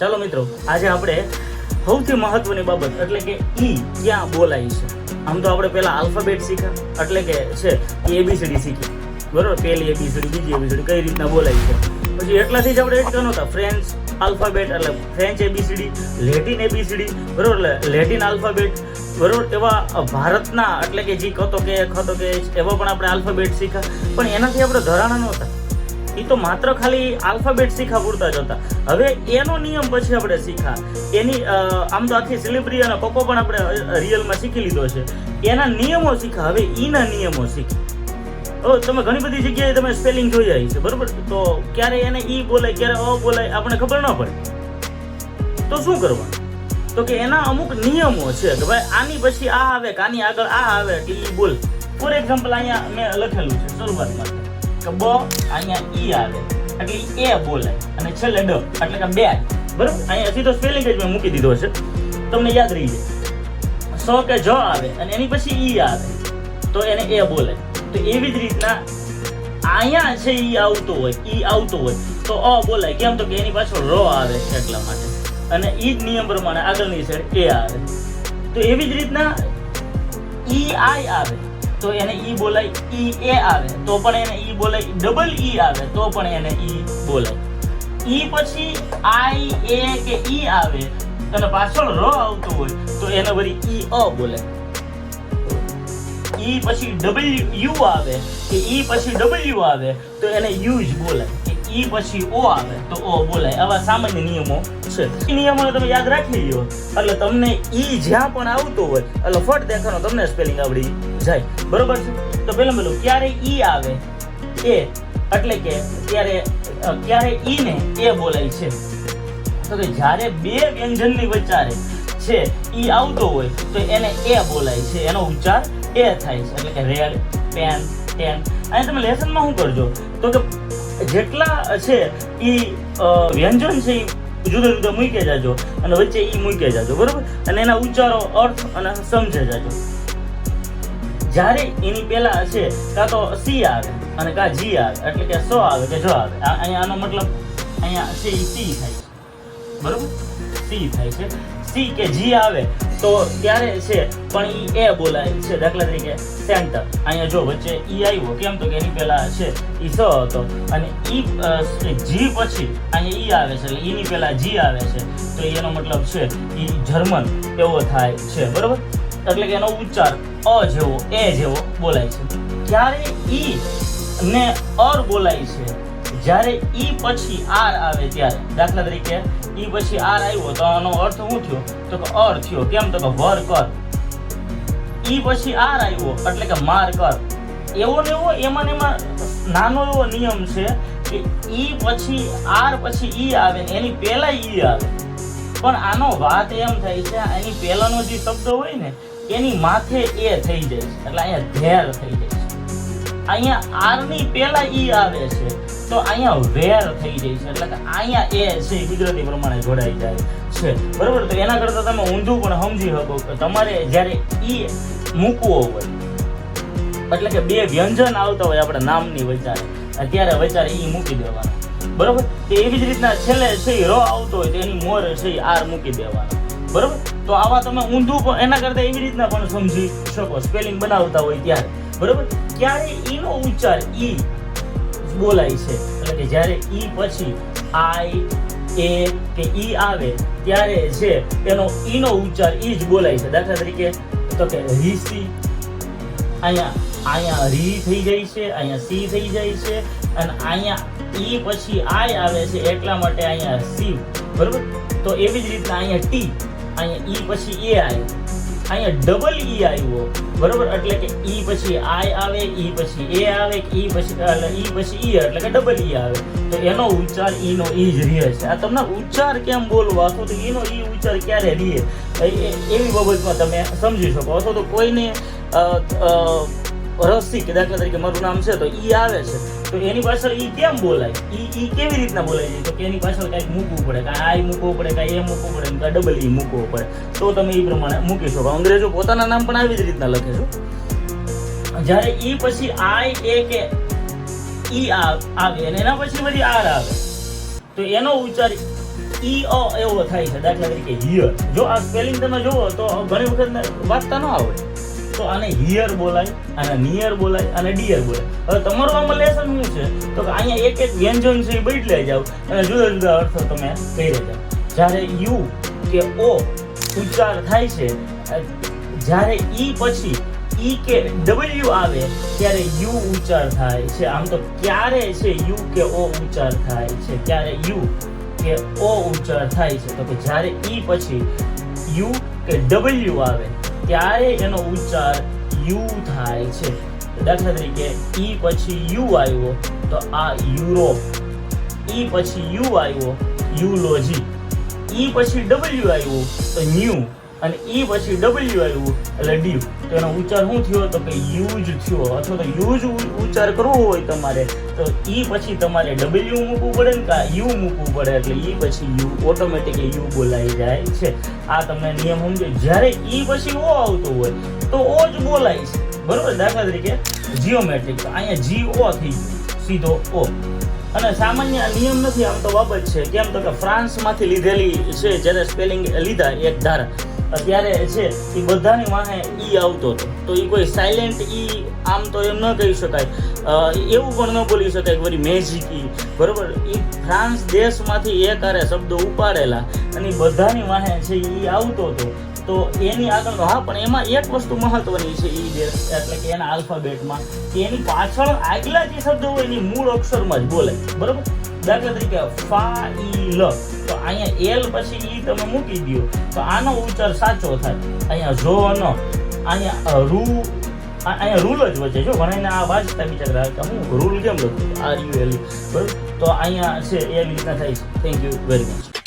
ચાલો મિત્રો, આજે આપણે સૌથી મહત્વની બાબત એટલે કે ઈ ક્યાં બોલાય છે. આમ તો આપણે પહેલા આલ્ફાબેટ શીખ્યા, એટલે કે છે ABCD શીખી, બરોબર. પહેલી ABCD, બીજી ABCD કઈ રીતના બોલાય છે. પછી એટલાથી જ આપણે એડ કરવાનો હતા ફ્રેન્ચ આલ્ફાબેટ, એટલે ફ્રેન્ચ ABCD, લેટિન ABCD, બરોબર, લેટિન આલ્ફાબેટ, બરોબર. એવા ભારતના એટલે કે જી કતો કે ખતો કે એવા પણ આપણે આલ્ફાબેટ શીખ્યા, પણ એનાથી આપણે ધરાણા નહોતા. એ તો માત્ર ખાલી આલ્ફાબેટ શીખા પૂરતા જ હતા. હવે એનો નિયમ પછી આપણે શીખા, એની આમ તો આખી સિલિબ્રી અને કોકો પણ આપણે રિયલમાં શીખી લીધો છે. એના નિયમો શીખા, હવે ઈના નિયમો શીખી. તમે ઘણી બધી જગ્યાએ તમે સ્પેલિંગ જોઈ આવી છે, બરોબર. તો ક્યારે એને ઈ બોલાય, ક્યારે અ બોલાય, આપણે ખબર ન પડે. તો શું કરવાનું? તો કે એના અમુક નિયમો છે કે ભાઈ આની પછી આ આવે કે આની આગળ આ આવે એટલે ઈ બોલ. ફોર એક્ઝામ્પલ અહીંયા મેં લખેલું છે શરૂઆતમાં કે બ, અહીંયા ઈ આવે એટલે એ બોલાય, અને છેલ્લે ડ એટલે કે બેડ, બરોબર. અહીંયા સીધો સ્પેલિંગ જ મેં મૂકી દીધો છે, તમને યાદ રહી જાય. સ કે જ આવે અને એની પછી ઈ આવે તો એને એ બોલાય. તો એવી જ રીતના અહીંયા છે ઈ આવતો હોય તો અ બોલાય. કેમ? તો કે એની પાછળ ર આવે છે એટલા માટે, અને ઈ જ નિયમ પ્રમાણે આગળની સાઈડ એ આવે. તો એવી જ રીતના ઈ આઈ આવે તો એને ઈ બોલાય, ઈ એ આવે તો પણ એને ઈ બોલાય, ડબલ ઈ આવે તો પણ એને ઈ બોલાય. ઈ પછી આઈ એ કે ઈ આવે અને પાછળ ર આવતો હોય તો એને વળી ઈ અ બોલાય. ઈ પછી ડબલ્યુ આવે કે ઈ પછી ડબલ્યુ આવે તો એને યુ જ બોલાય. ઈ પછી ઓ આવે તો ઓ બોલાય. આવા સામાન્ય નિયમો છે. એ નિયમોને તમે યાદ રાખી લ્યો એટલે તમને ઈ જ્યાં પણ આવતો હોય એટલે ફટ દેખાનો તમને સ્પેલિંગ આવડી જાય, બરોબર છે. તો પેલું ક્યારે ઈ આવે એ એટલે કે ક્યારે ઈ ને એ બોલાય છે. તો કે જ્યારે બે વ્યંજનની વચ્ચે છે ઈ આવતો હોય તો એને એ બોલાય છે, એનો ઉચ્ચાર એ થાય છે. એટલે કે રેડ, પેન, ટેન. અહીં તમે લેસનમાં શું કરજો તો કે જેટલા છે ઈ વ્યંજન છે ઈ જુદા જુદા મૂકે જાજો અને વચ્ચે ઈ મૂકે જાજો, બરોબર. અને એના ઉચ્ચારો, અર્થ અને સમજે જાજો. જ્યારે એની પહેલા છે કાં તો સી આવે અને કાં જી આવે એટલે કે સ આવે કે જ આવે. અહીંયા આનો મતલબ અહીંયા છે ઈ સી થાય છે, બરોબર. સી થાય છે. સી કે જી આવે તો ત્યારે છે પણ ઈ એ બોલાય છે. દાખલા તરીકે સેન્ટર, અહીંયા જો વચ્ચે ઈ આવ્યો, કેમ? તો કે એની પહેલા છે ઈ સ હતો અને ઈ જી પછી અહીંયા ઈ આવે છે એટલે ઈની પહેલા જી આવે છે તો એનો મતલબ છે ઈ જર્મન એવો થાય છે, બરોબર. એટલે કે એનો ઉચ્ચાર અ જેવો, એ જેવો બોલાય છે. ક્યારે ઈ ને અર બોલાય છે જ્યારે ઈ પછી આર આવે ત્યારે. દાખલા તરીકે ઈ પછી આર આવ્યો તો આનો અર્થ શું થયો? તો કે અર થયો. કેમ? તો કે વર કર. ઈ પછી આર આવ્યો એટલે કે માર કર. એવો ને એવો એમાં નાનો એવો નિયમ છે કે ઈ પછી આર પછી ઈ આવે ને એની પહેલા ઈ આવે, પણ આનો વાત એમ થાય છે એની પહેલાનો જે શબ્દ હોય ને એની માથે એ થઈ જાય છે એટલે અહીંયા ધેર થઈ જાય છે. અહીંયા આર ની પહેલા ઈ આવે છે તો અહીંયા વેર થઈ જાય છે એટલે કે અહીંયા એ છે ગુજરાતી પ્રમાણે જોડાઈ જાય છે, બરોબર. તો એના કરતા તમે ઊંધું પણ સમજી શકો કે તમારે જ્યારે ઈ મૂકવો હોય એટલે કે બે વ્યંજન આવતા હોય આપણે નામની વચ્ચે ત્યારે વચ્ચે ઈ મૂકી દેવાના, બરોબર. તો એવી જ રીતના છેલ્લે છે ર આવતો હોય તો એની મોર છે આર મૂકી દેવાના, બરોબર. તો આવા તમે ઊંધું પણ એના કરતા એવી રીતના પણ સમજી શકો સ્પેલિંગ બનાવતા હોય ત્યારે, બરોબર. ક્યારે ઈનો ઉચ્ચાર ઈ બોલાય છે એટલે કે જ્યારે ઈ પછી આઈ એ કે ઈ આવે ત્યારે છે એનો ઈનો ઉચ્ચાર ઈ જ બોલાય છે. દાખલા તરીકે તો કે રીસી, અહીંયા રી થઈ જાય છે, અહીંયા સી થઈ જાય છે અને અહીંયા ઈ પછી આઈ આવે છે એટલા માટે અહીંયા સી, બરોબર. તો એવી જ રીતના અહીંયા ટી, અહીંયા ઈ પછી એ આવ્યો, અહીંયા ડબલ ઈ આવ્યો, બરોબર. એટલે કે ઈ પછી આઈ આવે, ઈ પછી એ આવે, ઈ પછી ઈ એટલે કે ડબલ ઈ આવે તો એનો ઉચ્ચાર ઈનો ઈ જ રહે છે. આ તમને ઉચ્ચાર કેમ બોલવો અથવા તો ઈનો ઈ ઉચ્ચાર ક્યારે રહે એવી બાબતમાં તમે સમજી શકો. અથવા તો કોઈને રસિક, દાખલા તરીકે મારું નામ છે તો ઈ આવે છે તો એની પાછળ ઈ કેમ બોલાય, ઈ કેવી રીતના બોલાય છે? તો કે એની પાછળ કંઈક મૂકવું પડે, કાં આઈ મૂકવું પડે, કાં એ મૂકવું પડે, કાં ડબલ ઈ મૂકવો પડે તો તમે એ પ્રમાણે મૂકી શકો. અંગ્રેજો પોતાના નામ પણ આવી જ રીતના લખે છે. જ્યારે ઈ પછી આઈ એ કે ઈ આવે અને એના પછી બધી આર આવે તો એનો ઉચ્ચાર ઈ અ એવો થાય છે. દાખલા તરીકે હિયર, જો આ સ્પેલિંગ તમે જોવો તો ઘણી વખત વાંચતા ન આવડે, તો આને હિયર બોલાય, આને નિયર બોલાય, અને ડિયર બોલાય. હવે તમારું આમાં લેસન શું છે તો કે અહીંયા એક એક વ્યંજન છે એ બદલાઈ જાવ અને જુદા જુદા અર્થો તમે કહી રહ્યા. જ્યારે યુ કે ઓ ઉચ્ચાર થાય છે, જ્યારે ઈ પછી ઈ કે ડબલ્યુ આવે ત્યારે યુ ઉચ્ચાર થાય છે. આમ તો ક્યારે છે યુ કે ઓ ઉચ્ચાર થાય છે, ક્યારે યુ કે ઓ ઉચ્ચાર થાય છે તો કે જ્યારે ઈ પછી યુ કે ડબલ્યુ આવે ત્યારે એનો ઉચ્ચાર યુ થાય છે. દાખલા તરીકે ઈ પછી યુ આવ્યો તો આ યુરોપ, ઈ પછી યુ આવ્યો યુલોજી, ઈ પછી ડબલ્યુ આવ્યું તો ન્યૂ, અને ઈ પછી ડબલ્યુ આવ્યું એટલે ડ્યુ. તો એનો ઉચ્ચાર શું થયો તો કે યુજ થયો. અથવા તો યુજ ઉચ્ચાર કરવો હોય તમારે તો ઈ પછી તમારે ડબલ્યુ મૂકવું પડે ને કા યુ મૂકવું પડે, એટલે ઈ પછી યુ ઓટોમેટિકલી યુ બોલાઈ જાય છે. આ તમને નિયમ સમજો. જ્યારે ઈ પછી ઓ આવતો હોય તો ઓ જ બોલાય છે, બરોબર. દાખલા તરીકે જીઓમેટ્રિક, તો અહીંયા જી ઓ થઈ ગયું સીધો ઓ. અને સામાન્ય નિયમ નથી, આમ તો બાબત છે. કેમ તો કે ફ્રાન્સમાંથી લીધેલી છે, જ્યારે સ્પેલિંગ લીધા એક ધારા ત્યારે છે એ બધાની વાહે ઈ આવતો હતો. તો એ કોઈ સાયલેન્ટ ઈ આમ તો એમ ન કહી શકાય, એવું પણ ન બોલી શકાય કે વળી મેજિક ઈ, બરોબર. એ ફ્રાન્સ દેશમાંથી એક આરે શબ્દો ઉપાડેલા અને બધાની વાહે છે ઈ આવતો હતો. તો એની આગળનો હા, પણ એમાં એક વસ્તુ મહત્વની છે ઈ દેશ, એટલે કે એના આલ્ફાબેટમાં કે એની પાછળ આગલા જે શબ્દો હોય એની મૂળ અક્ષરમાં જ બોલે, બરોબર. દાખલા તરીકે ફા ઈ લ, તો અહીંયા એલ પછી ઈ તમે મૂકી દો તો આનો ઉચ્ચાર સાચો થાય. અહીંયા ઝો ન, અહીંયા રૂ, અહીંયા રૂલ જ વચ્ચે. જો ઘણાને આ વાંચતા વિચાર કે હું રૂલ કેમ લખું, આર યુ એલ, બરોબર. તો અહીંયા છે એવી રીતના થાય છે. Thank you very much.